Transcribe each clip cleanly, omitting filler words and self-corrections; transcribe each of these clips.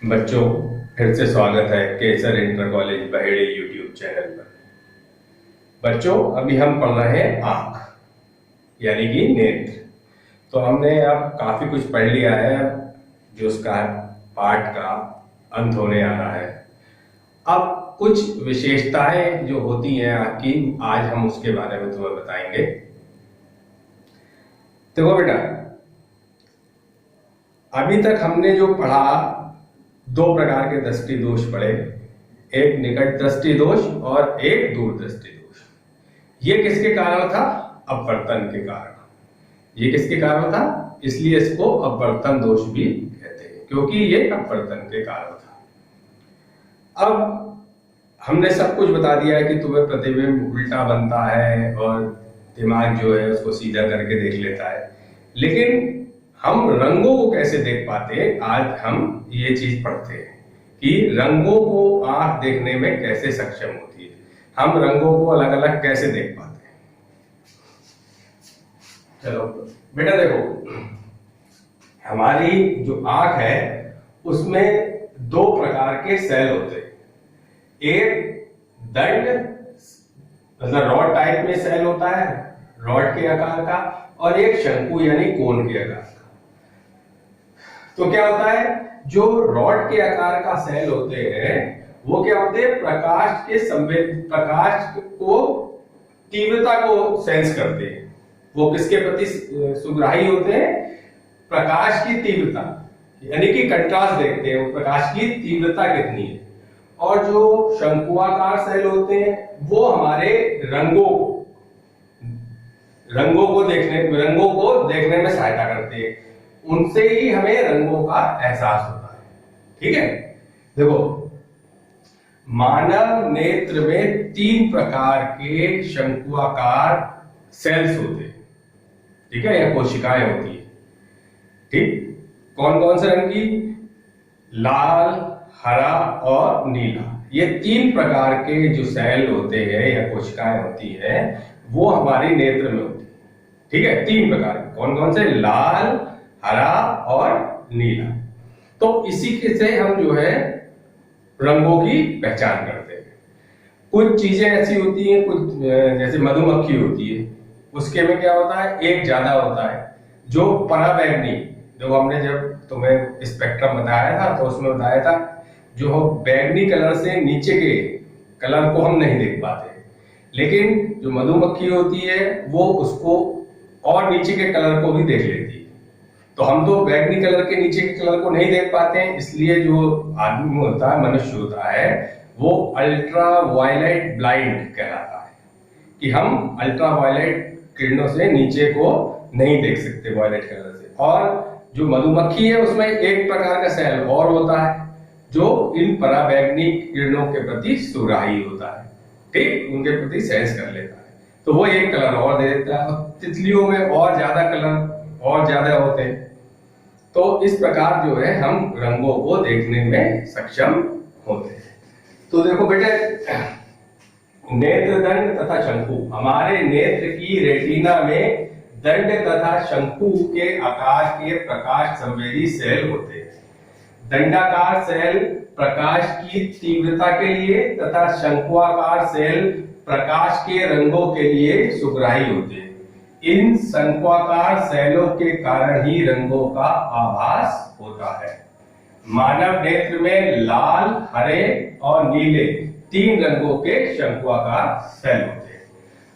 बच्चों, फिर से स्वागत है Kesar Inter College Baheri YouTube channel पर। बच्चों, अभी हम पढ़ रहे हैं आंख यानी कि नेत्र। तो हमने अब काफी कुछ पढ़ लिया है, जो उसका पाठ का अंत होने आ रहा है। अब कुछ विशेषताएं जो होती हैं आंख की, आज हम उसके बारे में तुम्हें बताएंगे। देखो बेटा, अभी तक हमने जो पढ़ा, दो प्रकार के दृष्टि दोष पढ़े, एक निकट दृष्टि दोष और एक दूर दृष्टि दोष। ये किसके कारण था? अपवर्तन के कारण। ये किसके कारण था? इसलिए इसको अपवर्तन दोष भी कहते हैं, क्योंकि ये अपवर्तन के कारण था। अब हमने सब कुछ बता दिया है कि तुम्हें प्रतिबिंब उल्टा बनता है और दिमाग जो है उसको सीधा करके देख लेता है, लेकिन हम रंगों को कैसे देख पाते हैं, आज हम ये चीज पढ़ते हैं कि रंगों को आंख देखने में कैसे सक्षम होती है, हम रंगों को अलग अलग कैसे देख पाते हैं। चलो बेटा, देखो, हमारी जो आंख है उसमें दो प्रकार के सेल होते हैं। एक दंड मतलब रॉड टाइप में सेल होता है, रॉड के आकार का, और एक शंकु यानी कोन के आकार का। तो क्या होता है, जो रॉड के आकार का सेल होते हैं वो क्या होते हैं, प्रकाश को तीव्रता को सेंस करते हैं। वो किसके प्रति सुग्राही होते हैं? प्रकाश की तीव्रता, यानी कि कंट्रास्ट देखते हैं, वो प्रकाश की तीव्रता कितनी है। और जो शंकुआकार सेल होते हैं वो हमारे रंगों को देखने में सहायता करते हैं, उनसे ही हमें रंगों का एहसास होता है। ठीक है, देखो, मानव नेत्र में 3 प्रकार के शंकुआकार सेल्स होते हैं, ठीक है, या कोशिकाएं होती है। ठीक, कौन कौन से रंग की? लाल, हरा और नीला। ये 3 प्रकार के जो सेल होते हैं या कोशिकाएं होती है वो हमारी नेत्र में होती है। ठीक है, 3 प्रकार। कौन कौन से? लाल, हरा और नीला। तो इसी के से हम जो है रंगों की पहचान करते हैं। कुछ चीजें ऐसी होती हैं, कुछ जैसे मधुमक्खी होती है, उसके में क्या होता है, एक ज्यादा होता है जो पराबैंगनी। जो हमने जब तुम्हें स्पेक्ट्रम बताया था तो उसमें बताया था जो बैंगनी कलर से नीचे के कलर को हम नहीं देख पाते, लेकिन जो मधुमक्खी होती है वो उसको और नीचे के कलर को भी देख लेती है। तो हम तो बैंगनी कलर के नीचे के कलर को नहीं देख पाते हैं, इसलिए जो आदमी होता है, मनुष्य होता है, वो अल्ट्रा वायलेट ब्लाइंड कहलाता है, कि हम अल्ट्रा वायलेट किरणों से नीचे को नहीं देख सकते वायलेट कलर से। और जो मधुमक्खी है उसमें एक प्रकार का सेल और होता है जो इन पराबैंगनी किरणों के प्रति सुग्राही होता है। ठीक, उनके प्रति सेंस कर लेता है, तो वो एक कलर और दे देता है। तितलियों में और ज्यादा कलर और ज्यादा होते हैं। तो इस प्रकार जो है हम रंगों को देखने में सक्षम होते हैं। तो देखो बेटे, नेत्र, दंड तथा शंकु। हमारे नेत्र की रेटिना में दंड तथा शंकु के आकार के प्रकाश संवेदी सेल होते हैं। दंडाकार सेल प्रकाश की तीव्रता के लिए तथा शंकुआकार सेल प्रकाश के रंगों के लिए सुग्राही होते हैं। इन शंकुआकार सेलों के कारण ही रंगों का आभास होता है। मानव नेत्र में लाल, हरे और नीले 3 रंगों के शंकुआकार सेल होते हैं।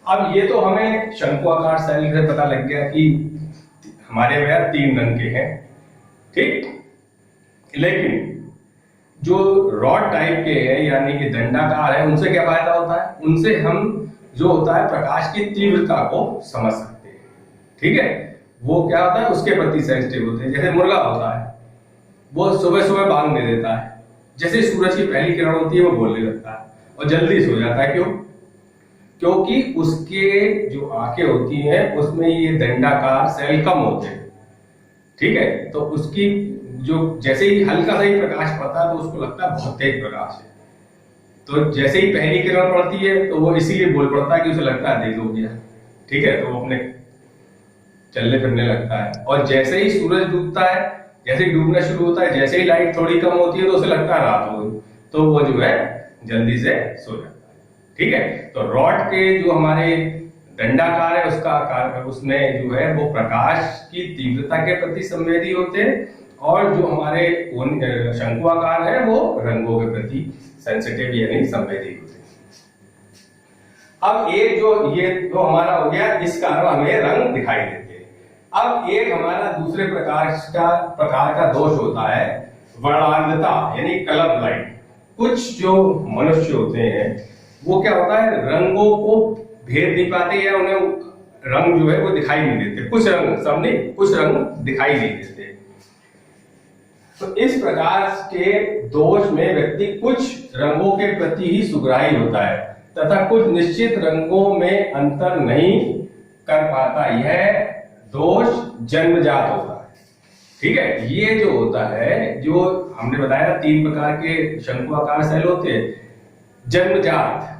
अब ये तो हमें शंकुआकार सेल से पता लग गया कि हमारे में 3 रंग के हैं। ठीक, लेकिन जो रॉड टाइप के हैं यानी कि दंडाकार है, उनसे क्या फायदा होता है? उनसे हम जो होता है प्रकाश की तीव्रता को समझ सकते हैं। ठीक है, वो क्या होता है, उसके प्रति सेंसिटिव होते हैं। जैसे मुर्गा होता है, वो सुबह सुबह बांग दे देता है, जैसे सूरज की पहली किरण होती है वो बोलने लगता है और जल्दी सो जाता है। क्यों? क्योंकि उसके जो आंखें होती हैं उसमें ये दंडाकार सेल कम होते हैं। ठीक है, तो उसकी जो जैसे ही हल्का सा ही प्रकाश पड़ता है तो उसको लगता है बहुत तेज प्रकाश है, तो जैसे ही पहली किरण पड़ती है तो वो इसीलिए बोल पड़ता है कि उसे लगता है देर हो गया। ठीक है, तो वो अपने चलने फिरने लगता है। और जैसे ही सूरज डूबता है जैसे ही डूबना शुरू होता है, जैसे ही लाइट थोड़ी कम होती है तो उसे लगता है रात हो गई, तो वो जो है जल्दी से सो जाता है। ठीक है, तो रॉड के जो हमारे दंडाकार है उसका आकार, उसमें जो है वो प्रकाश की तीव्रता के प्रति संवेदी होते हैं, और जो हमारे शंकुआकार है वो रंगों के प्रति सेंसिटिव यानी संवेदी होते हैं। अब एक जो ये तो हमारा हो गया, इस कारण हमें रंग दिखाई देते हैं। अब एक हमारा दूसरे प्रकार का दोष होता है वर्णांधता यानी कलर ब्लाइंड। कुछ जो मनुष्य होते हैं वो क्या होता है, रंगों को भेद नहीं पाते या उन्हें रंग जो है वो दिखाई नहीं देते। कुछ रंग, सब नहीं, कुछ रंग दिखाई नहीं देते। तो इस प्रकार के दोष में व्यक्ति कुछ रंगों के प्रति ही सुग्राही होता है तथा कुछ निश्चित रंगों में अंतर नहीं कर पाता। यह दोष जन्मजात होता है। ठीक है, ये जो होता है, जो हमने बताया 3 प्रकार के शंकुआकार सेल होते हैं। जन्मजात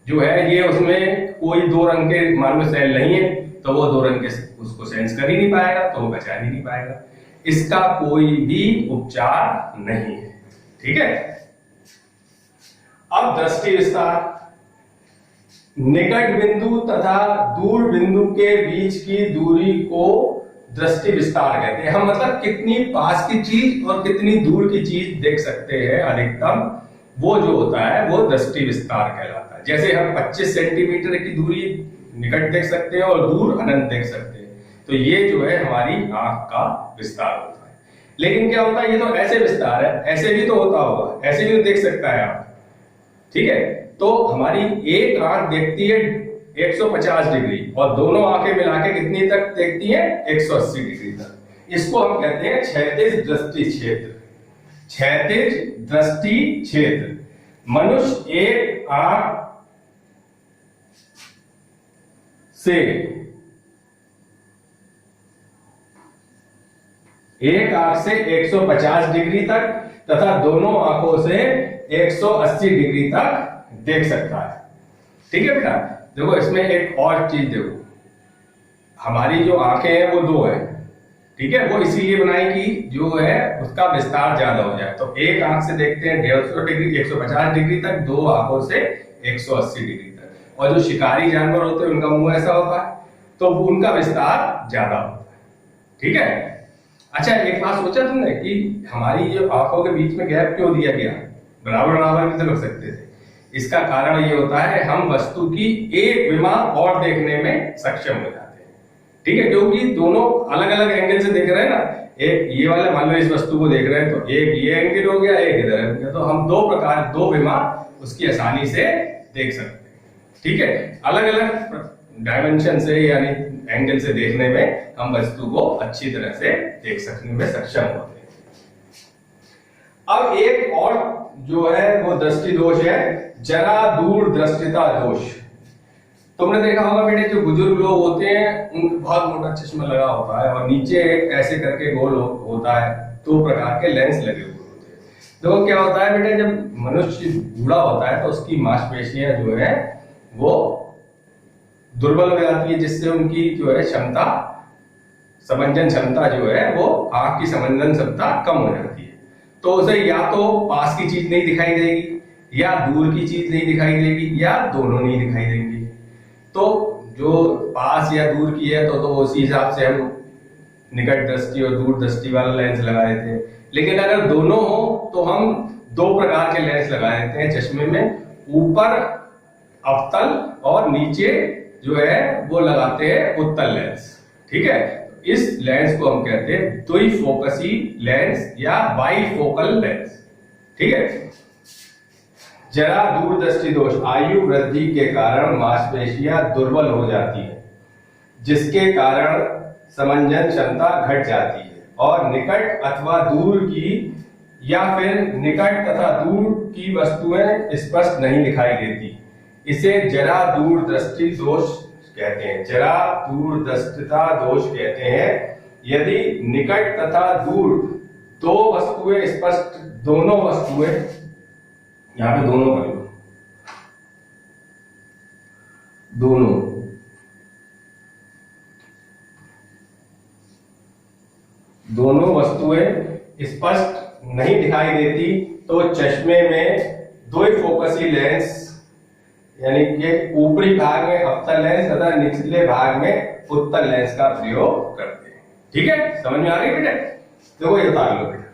जो है ये, उसमें कोई 2 रंग के मान लो सेल नहीं है तो वो 2 रंग के उसको सेंस कर ही नहीं पाएगा, तो वो पहचान ही नहीं पाएगा। इसका कोई भी उपचार नहीं है। ठीक है, अब दृष्टि विस्तार। निकट बिंदु तथा दूर बिंदु के बीच की दूरी को दृष्टि विस्तार कहते हैं। हम मतलब कितनी पास की चीज और कितनी दूर की चीज देख सकते हैं अधिकतम, वो जो होता है वो दृष्टि विस्तार कहलाता है। जैसे हम 25 सेंटीमीटर की दूरी निकट देख सकते हैं और दूर अनंत देख सकते हैं, तो ये जो है हमारी आंख का विस्तार होता है। लेकिन क्या होता है, ये तो ऐसे विस्तार है, ऐसे भी तो होता होगा, ऐसे भी तो देख सकता है आप। ठीक है, तो हमारी एक आंख देखती है 150 डिग्री और दोनों आंखें मिला के कितनी तक देखती है, 180 डिग्री तक। इसको हम कहते हैं क्षैतिज दृष्टि क्षेत्र। क्षैतिज दृष्टि क्षेत्र। मनुष्य एक आंख से एक आंख से 150 डिग्री तक तथा दोनों आंखों से 180 डिग्री तक देख सकता है। ठीक है बेटा, देखो इसमें एक और चीज देखो, हमारी जो आंखें हैं वो 2 है। ठीक है, वो इसीलिए बनाई कि जो है उसका विस्तार ज्यादा हो जाए। तो एक आंख से देखते हैं 150 डिग्री 150 डिग्री तक, 2 आंखों से 180 डिग्री तक। और जो शिकारी जानवर होते हैं उनका मुंह ऐसा होता है, तो उनका विस्तार ज्यादा होता है। ठीक है, अच्छा एक बात सोचा तुमने कि हमारी जो आंखों के बीच में गैप क्यों दिया गया, बराबर बराबर भी तो रख सकते थे। इसका कारण ये होता है हम वस्तु की एक विमा और देखने में सक्षम हो जाते हैं। ठीक है, क्योंकि दोनों अलग अलग एंगल से देख रहे हैं ना, एक ये वाला मान लो इस वस्तु को देख रहे हैं तो एक ये एंगल हो गया, एक इधर हो गया, तो हम 2 विमा उसकी आसानी से देख सकते हैं। ठीक है, अलग अलग डायमेंशन से यानी एंगल से देखने में हम वस्तु को अच्छी तरह से देख सकने में सक्षम होते हैं। अब एक और जो है वो दृष्टि दोष है, जरा दूर दृष्टिता दोष। तुमने देखा होगा बेटे, जो बुजुर्ग लोग होते हैं उनको बहुत मोटा चश्मा लगा होता है और नीचे ऐसे करके गोल होता है, 2 प्रकार के लेंस लगे हुए होते हैं। तो क्या होता है बेटे, जब मनुष्य बूढ़ा होता है तो उसकी मांसपेशियां जो है वो दुर्बल हो जाती है, जिससे उनकी जो है क्षमता, समंजन क्षमता जो है वो आंख की समंजन क्षमता कम हो जाती है। तो उसे या तो पास की चीज नहीं दिखाई देगी या दूर की चीज नहीं दिखाई देगी या दोनों नहीं दिखाई देंगी। तो जो पास या दूर की है तो उसी हिसाब से हम निकट दृष्टि और दूर दृष्टि वाला लेंस लगा देते हैं। लेकिन अगर दोनों हो तो हम 2 प्रकार के लेंस लगा देते हैं चश्मे में, ऊपर अवतल और नीचे जो है वो लगाते हैं उत्तल लेंस। ठीक है, इस लेंस को हम कहते हैं द्विफोकसी लेंस या बाइफोकल लेंस। ठीक है, जरा दूर दृष्टि दोष। आयु वृद्धि के कारण मांसपेशियां दुर्बल हो जाती है, जिसके कारण समंजन क्षमता घट जाती है और निकट अथवा दूर की या फिर निकट तथा दूर की वस्तुएं स्पष्ट नहीं दिखाई देती। इसे जरा दूर दृष्टि दोष कहते हैं, जरा दूर दृष्टिता दोष कहते हैं। यदि निकट तथा दूर 2 वस्तुएं स्पष्ट, दोनों वस्तुएं, यहां पे दोनों कर लो, दोनों वस्तुएं स्पष्ट नहीं दिखाई देती तो चश्मे में दो फोकसी लेंस यानी कि ऊपरी भाग में अवतल लेंस तथा निचले भाग में उत्तल लेंस का प्रयोग करते हैं। ठीक है, समझ में आ गई बेटा? देखो ये उतार लो बेटा।